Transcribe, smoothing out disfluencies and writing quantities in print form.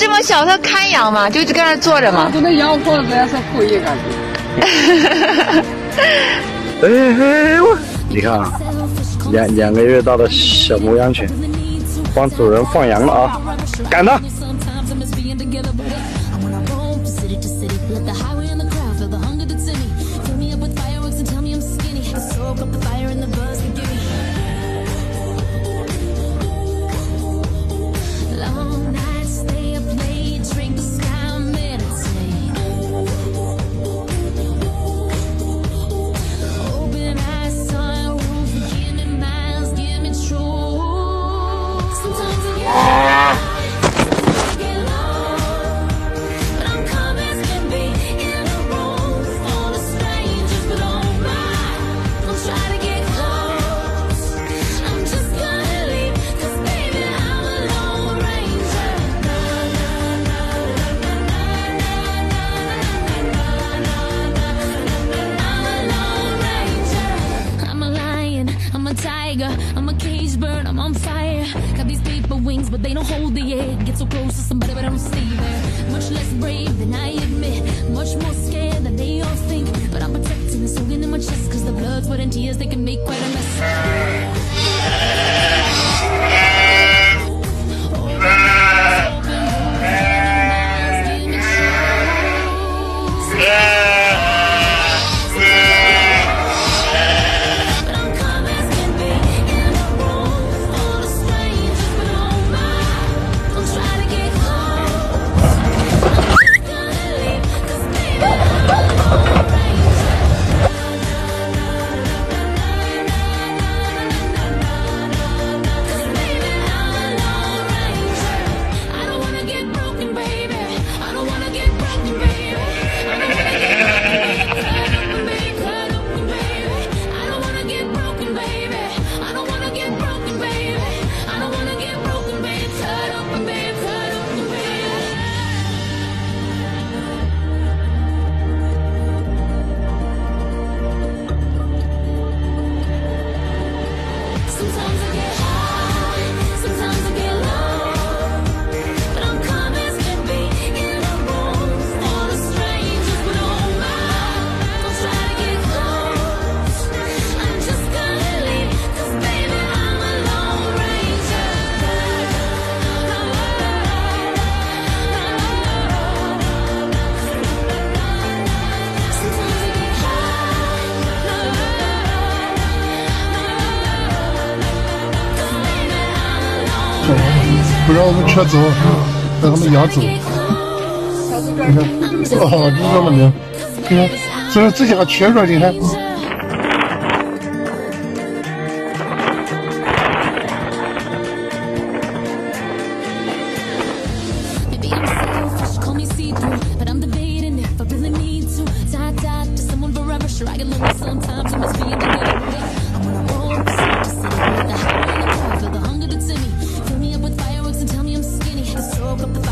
这么小，它看羊嘛，就搁那坐着嘛。都能养活了，这也是可以感觉。哎，你看啊，两个月大的小牧羊犬，帮主人放羊了啊！赶它！I'm a cage bird, I'm on fire. Got these paper wings, but they don't hold the air. Get so close to somebody, but I don't stay there. Much less brave than I admit, much more scared than they all think. But I'm protecting and soaking in my chest, cause the blood, sweat, and tears, they can make quite a mess.不让我们车走，让他们羊走。你看，哦，知道了没有？你看，这自己还瘸着，你看。Soak up the